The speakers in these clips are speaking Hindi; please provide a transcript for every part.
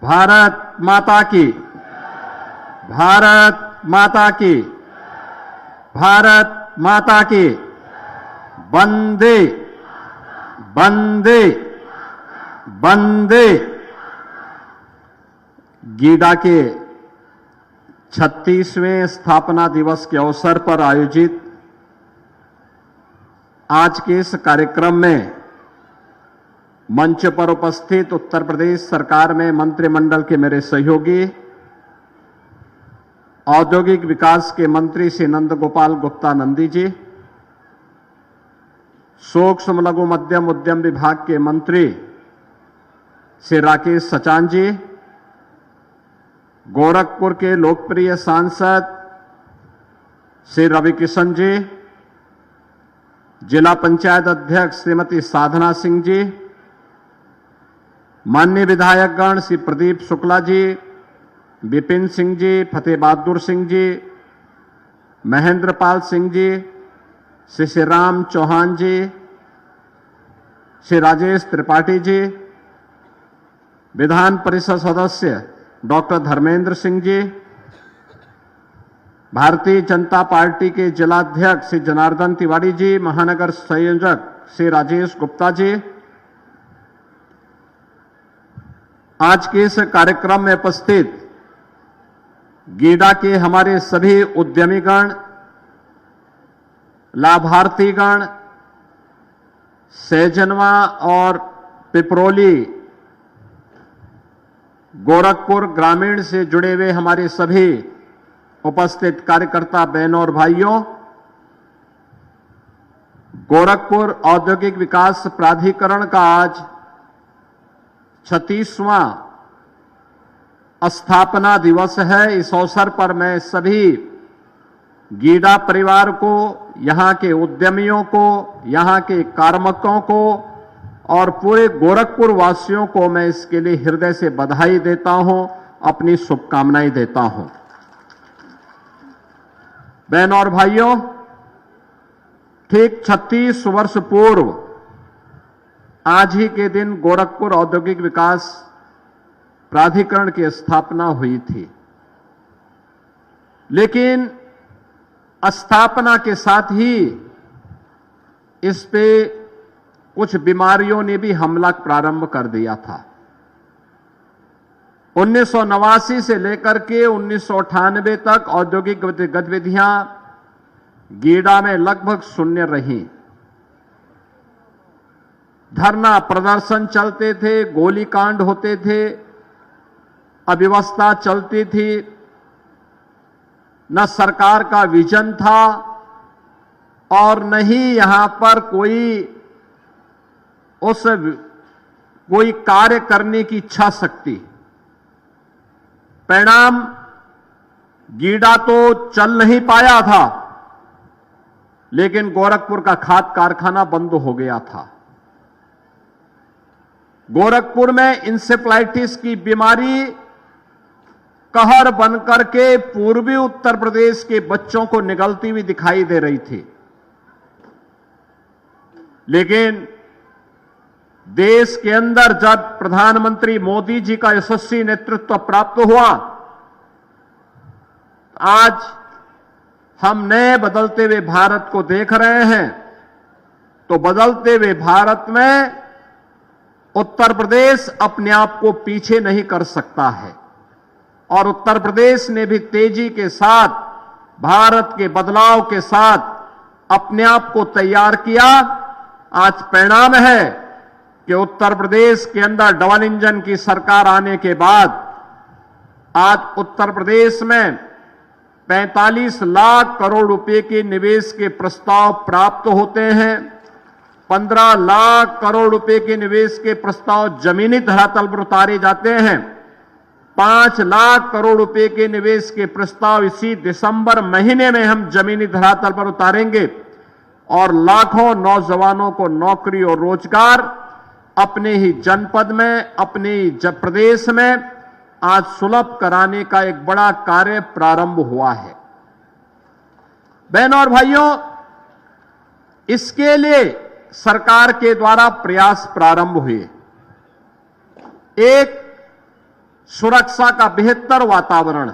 भारत माता की, भारत माता की, भारत माता की। वंदे वंदे वंदे। गीडा के 36वें स्थापना दिवस के अवसर पर आयोजित आज के इस कार्यक्रम में मंच पर उपस्थित उत्तर प्रदेश सरकार में मंत्रिमंडल के मेरे सहयोगी, औद्योगिक विकास के मंत्री श्री नंद गोपाल गुप्ता नंदी जी, सूक्ष्म लघु मध्यम उद्यम विभाग के मंत्री श्री राकेश सचान जी, गोरखपुर के लोकप्रिय सांसद श्री रवि किशन जी, जिला पंचायत अध्यक्ष श्रीमती साधना सिंह जी, माननीय विधायकगण श्री प्रदीप शुक्ला जी, विपिन सिंह जी, फतेह बहादुर सिंह जी, महेंद्र पाल सिंह जी, श्री श्री राम चौहान जी, श्री राजेश त्रिपाठी जी, विधान परिषद सदस्य डॉक्टर धर्मेंद्र सिंह जी, भारतीय जनता पार्टी के जिलाध्यक्ष श्री जनार्दन तिवारी जी, महानगर संयोजक श्री राजेश गुप्ता जी, आज के इस कार्यक्रम में उपस्थित गीडा के हमारे सभी उद्यमीगण, लाभार्थीगण, सैजनवा और पिपरोली गोरखपुर ग्रामीण से जुड़े हुए हमारे सभी उपस्थित कार्यकर्ता बहनों और भाइयों, गोरखपुर औद्योगिक विकास प्राधिकरण का आज 36वां स्थापना दिवस है। इस अवसर पर मैं सभी गीडा परिवार को, यहां के उद्यमियों को, यहां के कार्मिकों को और पूरे गोरखपुर वासियों को मैं इसके लिए हृदय से बधाई देता हूं, अपनी शुभकामनाएं देता हूं। बहनों और भाइयों, ठीक 36 वर्ष पूर्व आज ही के दिन गोरखपुर औद्योगिक विकास प्राधिकरण की स्थापना हुई थी, लेकिन स्थापना के साथ ही इस पे कुछ बीमारियों ने भी हमला प्रारंभ कर दिया था। 1989 से लेकर के 1998 तक औद्योगिक गतिविधियां गीडा में लगभग शून्य रहीं। धरना प्रदर्शन चलते थे, गोलीकांड होते थे, अव्यवस्था चलती थी, न सरकार का विजन था और न ही यहां पर कोई कार्य करने की इच्छा शक्ति। परिणाम, गीडा तो चल नहीं पाया था, लेकिन गोरखपुर का खाद कारखाना बंद हो गया था। गोरखपुर में इंसेफ्लाइटिस की बीमारी कहर बनकर के पूर्वी उत्तर प्रदेश के बच्चों को निगलती हुई दिखाई दे रही थी, लेकिन देश के अंदर जब प्रधानमंत्री मोदी जी का यशस्वी नेतृत्व प्राप्त हुआ, आज हम नए बदलते हुए भारत को देख रहे हैं। तो बदलते हुए भारत में उत्तर प्रदेश अपने आप को पीछे नहीं कर सकता है और उत्तर प्रदेश ने भी तेजी के साथ, भारत के बदलाव के साथ अपने आप को तैयार किया। आज परिणाम है कि उत्तर प्रदेश के अंदर डबल इंजन की सरकार आने के बाद आज उत्तर प्रदेश में 45 लाख करोड़ रुपए के निवेश के प्रस्ताव प्राप्त होते हैं। 15 लाख करोड़ रुपए के निवेश के प्रस्ताव जमीनी धरातल पर उतारे जाते हैं। 5 लाख करोड़ रुपए के निवेश के प्रस्ताव इसी दिसंबर महीने में हम जमीनी धरातल पर उतारेंगे और लाखों नौजवानों को नौकरी और रोजगार अपने ही जनपद में, अपने ही प्रदेश में आज सुलभ कराने का एक बड़ा कार्य प्रारंभ हुआ है। बहनों और भाइयों, इसके लिए सरकार के द्वारा प्रयास प्रारंभ हुए। एक सुरक्षा का बेहतर वातावरण,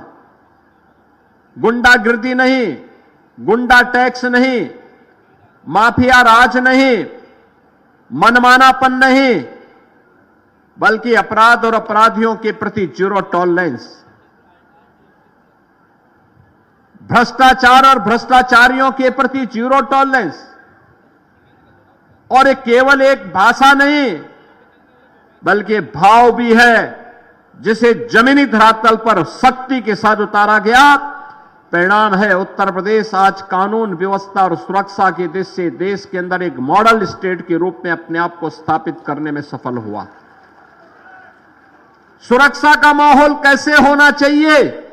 गुंडागिर्दी नहीं, गुंडा टैक्स नहीं, माफिया राज नहीं, मनमानापन नहीं, बल्कि अपराध और अपराधियों के प्रति जीरो टॉलरेंस, भ्रष्टाचार और भ्रष्टाचारियों के प्रति जीरो टॉलरेंस। और ये केवल एक भाषा नहीं बल्कि भाव भी है, जिसे जमीनी धरातल पर सख्ती के साथ उतारा गया। परिणाम है उत्तर प्रदेश आज कानून व्यवस्था और सुरक्षा की दृष्टि से देश के अंदर एक मॉडल स्टेट के रूप में अपने आप को स्थापित करने में सफल हुआ। सुरक्षा का माहौल कैसे होना चाहिए,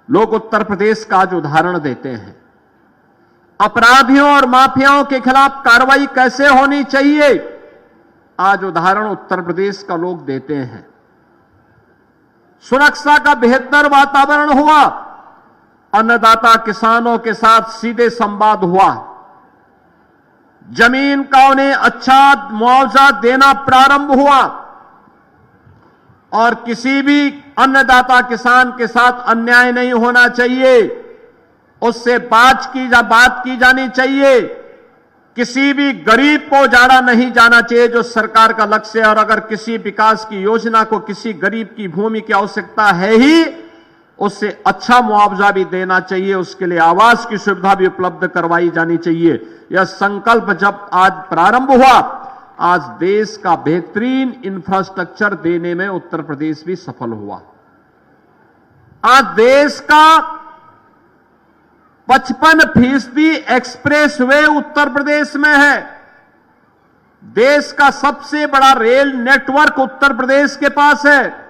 लोग उत्तर प्रदेश का आज उदाहरण देते हैं। अपराधियों और माफियाओं के खिलाफ कार्रवाई कैसे होनी चाहिए, आज उदाहरण उत्तर प्रदेश का लोग देते हैं। सुरक्षा का बेहतर वातावरण हुआ, अन्नदाता किसानों के साथ सीधे संवाद हुआ, जमीन का उन्हें अच्छा मुआवजा देना प्रारंभ हुआ और किसी भी अन्नदाता किसान के साथ अन्याय नहीं होना चाहिए, उससे बात की जानी चाहिए। किसी भी गरीब को जाड़ा नहीं जाना चाहिए, जो सरकार का लक्ष्य है। और अगर किसी विकास की योजना को किसी गरीब की भूमि की आवश्यकता है ही, उससे अच्छा मुआवजा भी देना चाहिए, उसके लिए आवास की सुविधा भी उपलब्ध करवाई जानी चाहिए। यह संकल्प जब आज प्रारंभ हुआ, आज देश का बेहतरीन इंफ्रास्ट्रक्चर देने में उत्तर प्रदेश भी सफल हुआ। आज देश का 55% एक्सप्रेस वे उत्तर प्रदेश में है। देश का सबसे बड़ा रेल नेटवर्क उत्तर प्रदेश के पास है।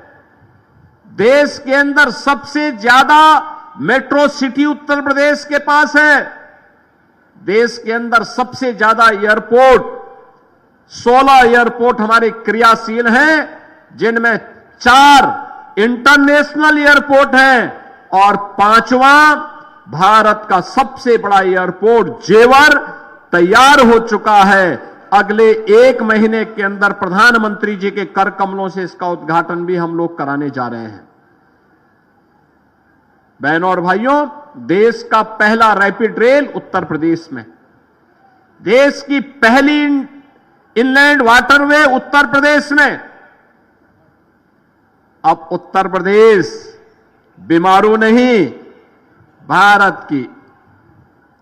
देश के अंदर सबसे ज्यादा मेट्रो सिटी उत्तर प्रदेश के पास है। देश के अंदर सबसे ज्यादा एयरपोर्ट, 16 एयरपोर्ट हमारे क्रियाशील हैं, जिनमें 4 इंटरनेशनल एयरपोर्ट हैं और 5वां भारत का सबसे बड़ा एयरपोर्ट जेवर तैयार हो चुका है। अगले 1 महीने के अंदर प्रधानमंत्री जी के कर कमलों से इसका उद्घाटन भी हम लोग कराने जा रहे हैं। बहनों और भाइयों, देश का पहला रैपिड रेल उत्तर प्रदेश में, देश की पहली इनलैंड वाटरवे उत्तर प्रदेश में। अब उत्तर प्रदेश बीमारू नहीं, भारत की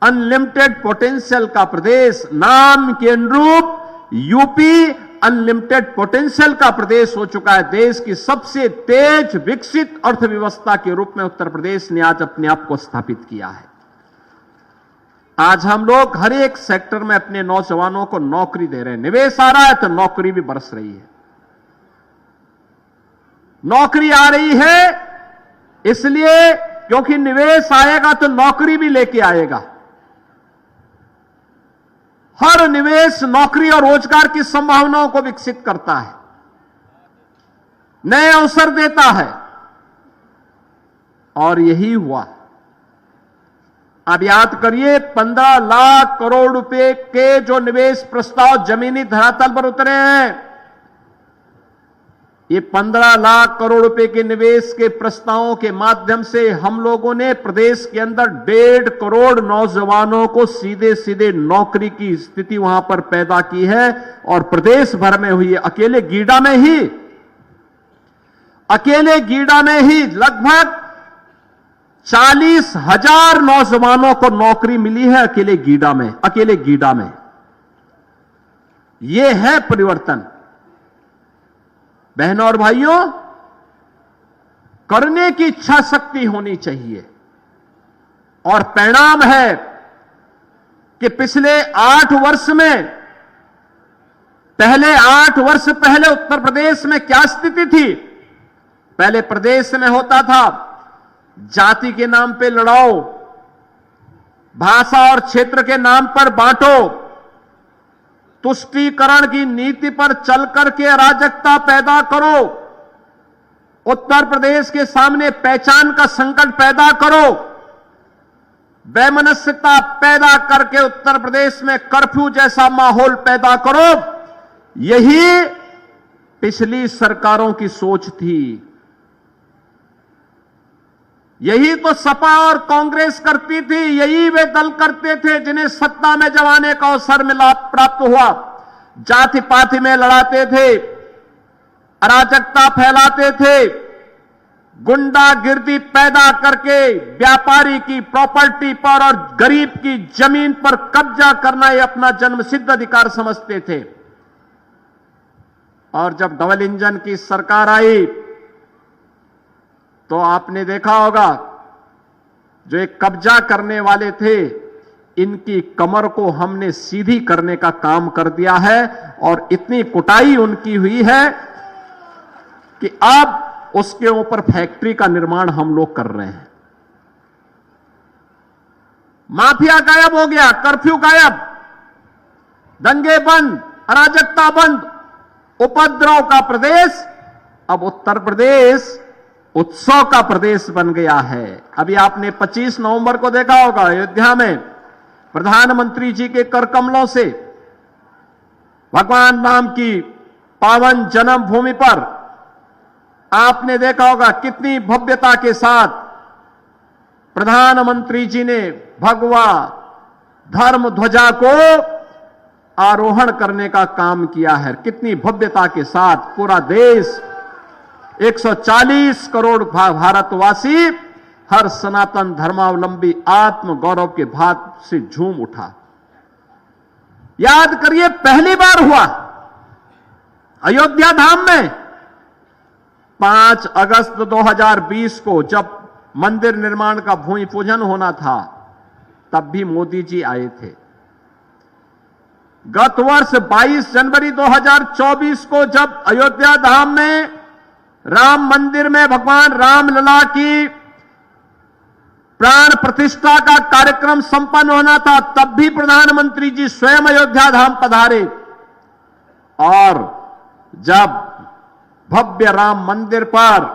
अनलिमिटेड पोटेंशियल का प्रदेश, नाम के अनुरूप यूपी अनलिमिटेड पोटेंशियल का प्रदेश हो चुका है। देश की सबसे तेज विकसित अर्थव्यवस्था के रूप में उत्तर प्रदेश ने आज अपने आप को स्थापित किया है। आज हम लोग हर एक सेक्टर में अपने नौजवानों को नौकरी दे रहे हैं। निवेश आ रहा है तो नौकरी भी बरस रही है। नौकरी आ रही है इसलिए क्योंकि निवेश आएगा तो नौकरी भी लेके आएगा। हर निवेश नौकरी और रोजगार की संभावनाओं को विकसित करता है, नए अवसर देता है, और यही हुआ। अब याद करिए, 15 लाख करोड़ रुपए के जो निवेश प्रस्ताव जमीनी धरातल पर उतरे हैं, ये 15 लाख करोड़ रुपए के निवेश के प्रस्तावों के माध्यम से हम लोगों ने प्रदेश के अंदर 1.5 करोड़ नौजवानों को सीधे सीधे नौकरी की स्थिति वहां पर पैदा की है। और प्रदेश भर में हुई है, अकेले गीडा में ही लगभग 40,000 नौजवानों को नौकरी मिली है अकेले गीडा में। यह है परिवर्तन। बहनों और भाइयों, करने की इच्छा शक्ति होनी चाहिए। और परिणाम है कि पिछले 8 वर्ष में, पहले 8 वर्ष पहले उत्तर प्रदेश में क्या स्थिति थी? पहले प्रदेश में होता था जाति के नाम पे लड़ाओ, भाषा और क्षेत्र के नाम पर बांटो, तुष्टीकरण की नीति पर चल करके अराजकता पैदा करो, उत्तर प्रदेश के सामने पहचान का संकट पैदा करो, वैमनस्यता पैदा करके उत्तर प्रदेश में कर्फ्यू जैसा माहौल पैदा करो। यही पिछली सरकारों की सोच थी। यही तो सपा और कांग्रेस करती थी, यही वे दल करते थे जिन्हें सत्ता में जब आने का अवसर मिला प्राप्त हुआ। जाति पाति में लड़ाते थे, अराजकता फैलाते थे, गुंडागिर्दी पैदा करके व्यापारी की प्रॉपर्टी पर और गरीब की जमीन पर कब्जा करना ये अपना जन्मसिद्ध अधिकार समझते थे। और जब डबल इंजन की सरकार आई तो आपने देखा होगा, जो एक कब्जा करने वाले थे, इनकी कमर को हमने सीधी करने का काम कर दिया है और इतनी कुटाई उनकी हुई है कि अब उसके ऊपर फैक्ट्री का निर्माण हम लोग कर रहे हैं। माफिया गायब हो गया, कर्फ्यू गायब, दंगे बंद, अराजकता बंद, उपद्रव का प्रदेश अब उत्तर प्रदेश उत्सव का प्रदेश बन गया है। अभी आपने 25 नवंबर को देखा होगा, अयोध्या में प्रधानमंत्री जी के कर कमलों से भगवान राम की पावन जन्मभूमि पर आपने देखा होगा कितनी भव्यता के साथ प्रधानमंत्री जी ने भगवा धर्म ध्वजा को आरोहण करने का काम किया है। कितनी भव्यता के साथ पूरा देश, 140 करोड़ भारतवासी, हर सनातन धर्मावलंबी आत्म गौरव के भाव से झूम उठा। याद करिए, पहली बार हुआ अयोध्या धाम में 5 अगस्त 2020 को, जब मंदिर निर्माण का भूमि पूजन होना था, तब भी मोदी जी आए थे। गत वर्ष 22 जनवरी 2024 को जब अयोध्या धाम में राम मंदिर में भगवान रामलला की प्राण प्रतिष्ठा का कार्यक्रम संपन्न होना था, तब भी प्रधानमंत्री जी स्वयं अयोध्या धाम पधारे। और जब भव्य राम मंदिर पर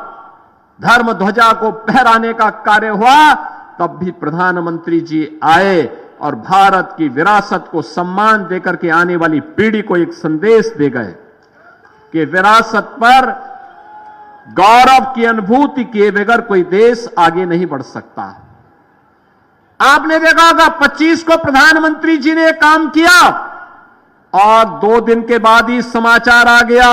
धर्म ध्वजा को फहराने का कार्य हुआ, तब भी प्रधानमंत्री जी आए और भारत की विरासत को सम्मान देकर के आने वाली पीढ़ी को एक संदेश दे गए कि विरासत पर गौरव की अनुभूति किए बगैर कोई देश आगे नहीं बढ़ सकता। आपने देखा होगा 25 को प्रधानमंत्री जी ने काम किया और 2 दिन के बाद ही समाचार आ गया,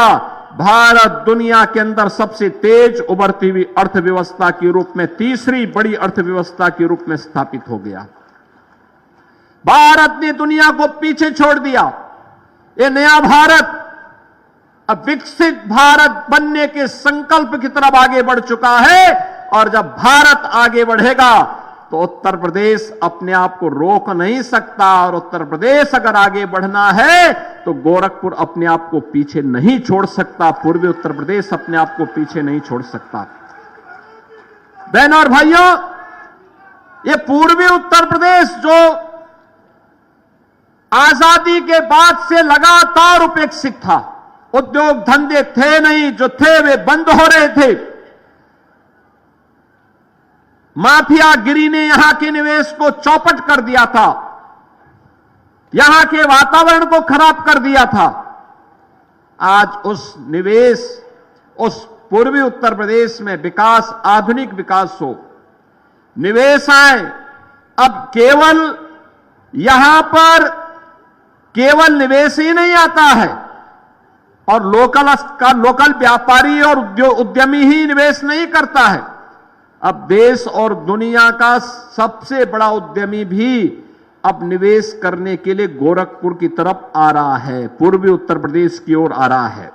भारत दुनिया के अंदर सबसे तेज उभरती हुई अर्थव्यवस्था के रूप में, तीसरी बड़ी अर्थव्यवस्था के रूप में स्थापित हो गया। भारत ने दुनिया को पीछे छोड़ दिया। ये नया भारत अब विकसित भारत बनने के संकल्प की तरफ आगे बढ़ चुका है। और जब भारत आगे बढ़ेगा तो उत्तर प्रदेश अपने आप को रोक नहीं सकता। और उत्तर प्रदेश अगर आगे बढ़ना है तो गोरखपुर अपने आप को पीछे नहीं छोड़ सकता, पूर्वी उत्तर प्रदेश अपने आप को पीछे नहीं छोड़ सकता। बहनों और भाइयों, ये पूर्वी उत्तर प्रदेश जो आजादी के बाद से लगातार उपेक्षित था, उद्योग धंधे थे नहीं, जो थे वे बंद हो रहे थे, माफियागिरी ने यहां के निवेश को चौपट कर दिया था, यहां के वातावरण को खराब कर दिया था। आज उस निवेश, उस पूर्वी उत्तर प्रदेश में विकास, आधुनिक विकास हो, निवेश आए। अब केवल यहां पर केवल निवेश ही नहीं आता है और लोकल व्यापारी और उद्यमी ही निवेश नहीं करता है। अब देश और दुनिया का सबसे बड़ा उद्यमी भी अब निवेश करने के लिए गोरखपुर की तरफ आ रहा है, पूर्वी उत्तर प्रदेश की ओर आ रहा है।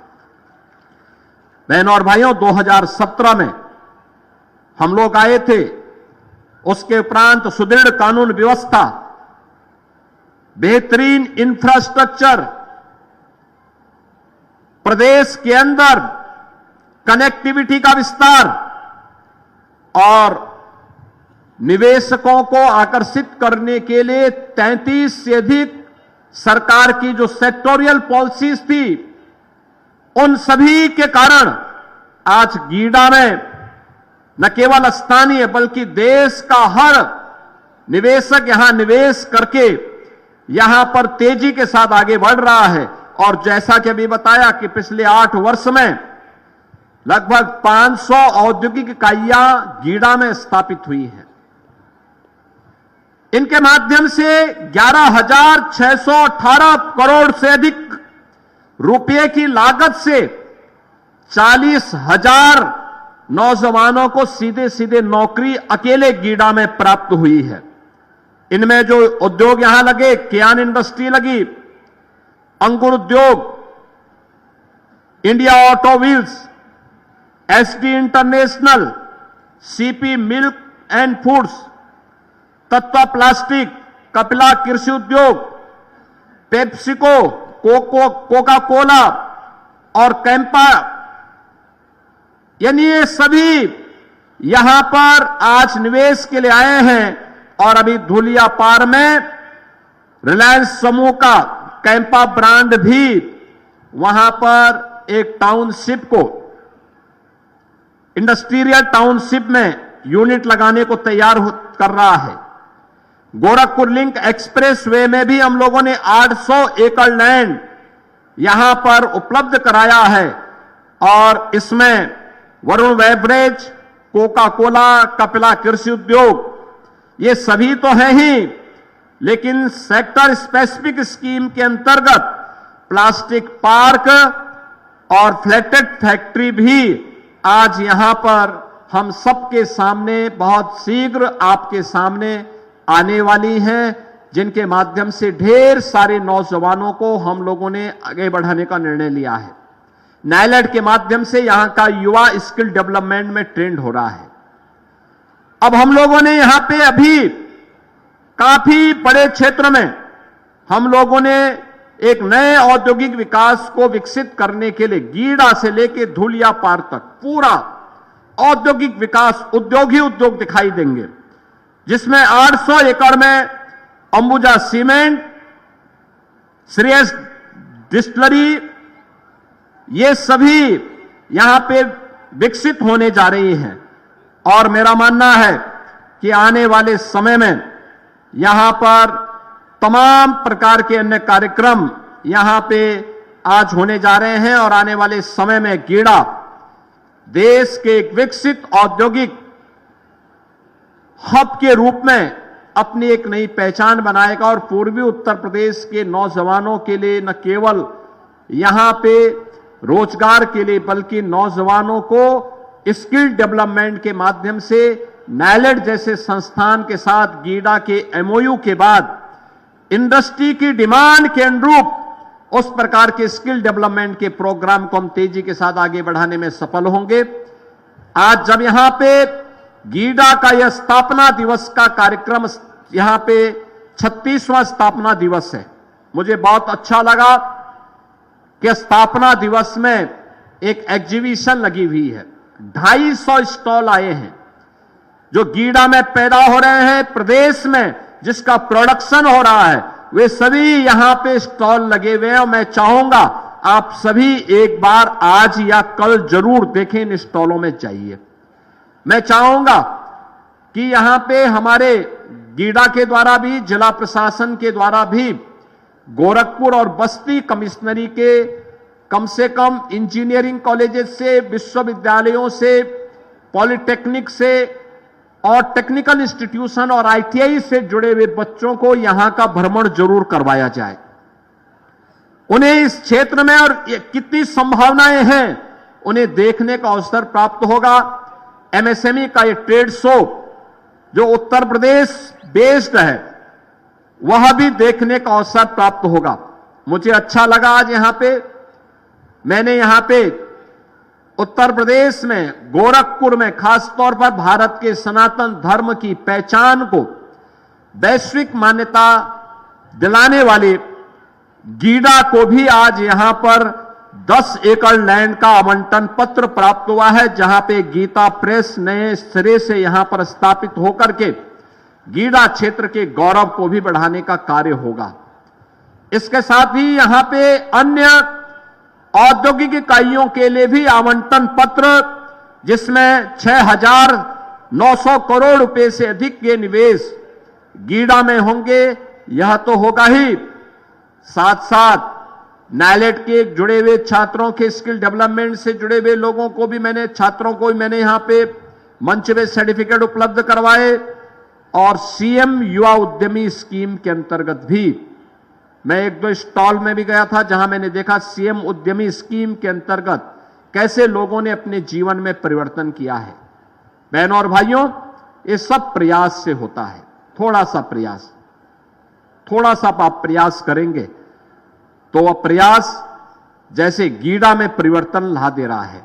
बहनों और भाइयों, 2017 में हम लोग आए थे, उसके उपरांत सुदृढ़ कानून व्यवस्था, बेहतरीन इंफ्रास्ट्रक्चर, प्रदेश के अंदर कनेक्टिविटी का विस्तार और निवेशकों को आकर्षित करने के लिए 33 से अधिक सरकार की जो सेक्टोरियल पॉलिसीज थी, उन सभी के कारण आज गीडा में न केवल स्थानीय बल्कि देश का हर निवेशक यहां निवेश करके यहां पर तेजी के साथ आगे बढ़ रहा है। और जैसा कि अभी बताया कि पिछले 8 वर्ष में लगभग 500 औद्योगिक इकाइयां गीडा में स्थापित हुई हैं। इनके माध्यम से 11,618 करोड़ से अधिक रुपए की लागत से 40,000 नौजवानों को सीधे सीधे नौकरी अकेले गीडा में प्राप्त हुई है। इनमें जो उद्योग यहां लगे, कियान इंडस्ट्री लगी, अंकुर उद्योग, India auto wheels, SD international, CP milk and foods, Tatva plastic, Kapila कृषि उद्योग, पेप्सिको, कोका कोला और कैंपा, यानी ये सभी यहां पर आज निवेश के लिए आए हैं। और अभी धुलियापार में रिलायंस समूह का कैंपा ब्रांड भी वहां पर एक टाउनशिप को, इंडस्ट्रियल टाउनशिप में यूनिट लगाने को तैयार कर रहा है। गोरखपुर लिंक एक्सप्रेस वे में भी हम लोगों ने 800 एकड़ लैंड यहां पर उपलब्ध कराया है और इसमें Varun beverage, Coca Cola, Kapila कृषि उद्योग, ये सभी तो हैं ही, लेकिन सेक्टर स्पेसिफिक स्कीम के अंतर्गत प्लास्टिक पार्क और फ्लैटेड फैक्ट्री भी आज यहां पर हम सबके सामने बहुत शीघ्र आपके सामने आने वाली हैं, जिनके माध्यम से ढेर सारे नौजवानों को हम लोगों ने आगे बढ़ाने का निर्णय लिया है। नायलेट के माध्यम से यहां का युवा स्किल डेवलपमेंट में ट्रेंड हो रहा है। अब हम लोगों ने यहां पे अभी काफी बड़े क्षेत्र में हम लोगों ने एक नए औद्योगिक विकास को विकसित करने के लिए गीडा से लेकर धुलियापार तक पूरा औद्योगिक विकास, उद्योग ही उद्योग दिखाई देंगे, जिसमें 800 एकड़ में अंबुजा सीमेंट, श्रेयस डिस्टिलरी, ये सभी यहां पे विकसित होने जा रही हैं। और मेरा मानना है कि आने वाले समय में यहां पर तमाम प्रकार के अन्य कार्यक्रम यहां पे आज होने जा रहे हैं और आने वाले समय में गीडा देश के एक विकसित औद्योगिक हब के रूप में अपनी एक नई पहचान बनाएगा और पूर्वी उत्तर प्रदेश के नौजवानों के लिए न केवल यहां पे रोजगार के लिए बल्कि नौजवानों को स्किल डेवलपमेंट के माध्यम से नायलेट जैसे संस्थान के साथ गीडा के एमओयू के बाद इंडस्ट्री की डिमांड के अनुरूप उस प्रकार के स्किल डेवलपमेंट के प्रोग्राम को हम तेजी के साथ आगे बढ़ाने में सफल होंगे। आज जब यहां पे गीडा का यह स्थापना दिवस का कार्यक्रम, यहां पे 36वां स्थापना दिवस है, मुझे बहुत अच्छा लगा कि स्थापना दिवस में एक एग्जीबिशन लगी हुई है। 250 स्टॉल आए हैं जो गीडा में पैदा हो रहे हैं, प्रदेश में जिसका प्रोडक्शन हो रहा है, वे सभी यहां पे स्टॉल लगे हुए हैं। और मैं चाहूंगा आप सभी एक बार आज या कल जरूर देखें, इन स्टॉलों में जाइए। मैं चाहूंगा कि यहां पे हमारे गीडा के द्वारा भी, जिला प्रशासन के द्वारा भी गोरखपुर और बस्ती कमिश्नरी के कम से कम इंजीनियरिंग कॉलेजेस से, विश्वविद्यालयों से, पॉलिटेक्निक से और टेक्निकल इंस्टीट्यूशन और आईटीआई से जुड़े हुए बच्चों को यहां का भ्रमण जरूर करवाया जाए। उन्हें इस क्षेत्र में और कितनी संभावनाएं हैं उन्हें देखने का अवसर प्राप्त होगा। एमएसएमई का ये ट्रेड शो जो उत्तर प्रदेश बेस्ड है, वह भी देखने का अवसर प्राप्त होगा। मुझे अच्छा लगा आज यहां पे मैंने यहां पे उत्तर प्रदेश में गोरखपुर में खासतौर पर भारत के सनातन धर्म की पहचान को वैश्विक मान्यता दिलाने वाले गीडा को भी आज यहां पर 10 एकड़ लैंड का आवंटन पत्र प्राप्त हुआ है, जहां पे गीता प्रेस नए सिरे से यहां पर स्थापित होकर के गीडा क्षेत्र के गौरव को भी बढ़ाने का कार्य होगा। इसके साथ ही यहां पे अन्य औद्योगिक इकाइयों के लिए भी आवंटन पत्र, जिसमें 6,900 करोड़ रुपए से अधिक के निवेश गीडा में होंगे, यह तो होगा ही, साथ साथ नाइलेट के जुड़े हुए छात्रों के स्किल डेवलपमेंट से जुड़े हुए लोगों को भी छात्रों को भी मैंने यहां पे मंच पे सर्टिफिकेट उपलब्ध करवाए। और सीएम युवा उद्यमी स्कीम के अंतर्गत भी मैं एक दो स्टॉल में भी गया था, जहां मैंने देखा सीएम उद्यमी स्कीम के अंतर्गत कैसे लोगों ने अपने जीवन में परिवर्तन किया है। बहनों और भाइयों, ये सब प्रयास से होता है। थोड़ा सा आप प्रयास करेंगे तो वह प्रयास जैसे गीड़ा में परिवर्तन ला दे रहा है,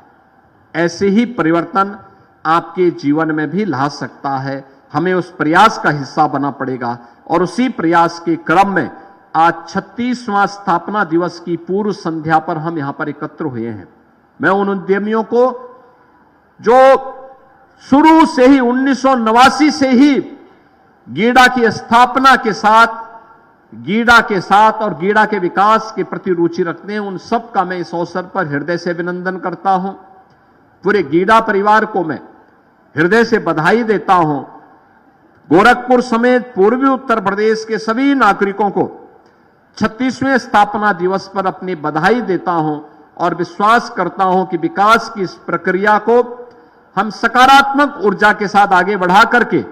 ऐसे ही परिवर्तन आपके जीवन में भी ला सकता है। हमें उस प्रयास का हिस्सा बनना पड़ेगा और उसी प्रयास के क्रम में आज 36वां स्थापना दिवस की पूर्व संध्या पर हम यहां पर एकत्र हुए हैं। मैं उन उद्यमियों को जो शुरू से ही 1989 से ही गीड़ा की स्थापना के साथ और गीड़ा के विकास के प्रति रुचि रखते हैं, उन सब का मैं इस अवसर पर हृदय से अभिनंदन करता हूं। पूरे गीड़ा परिवार को मैं हृदय से बधाई देता हूं। गोरखपुर समेत पूर्वी उत्तर प्रदेश के सभी नागरिकों को 36वें स्थापना दिवस पर अपनी बधाई देता हूं और विश्वास करता हूं कि विकास की इस प्रक्रिया को हम सकारात्मक ऊर्जा के साथ आगे बढ़ा करके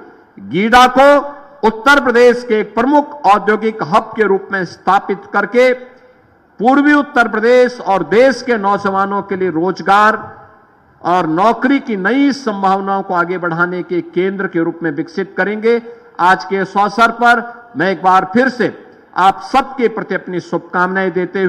गीड़ा को उत्तर प्रदेश के एक प्रमुख औद्योगिक हब के रूप में स्थापित करके पूर्वी उत्तर प्रदेश और देश के नौजवानों के लिए रोजगार और नौकरी की नई संभावनाओं को आगे बढ़ाने के केंद्र के रूप में विकसित करेंगे। आज के इस अवसर पर मैं एक बार फिर से आप सबके प्रति अपनी शुभकामनाएं देते हुए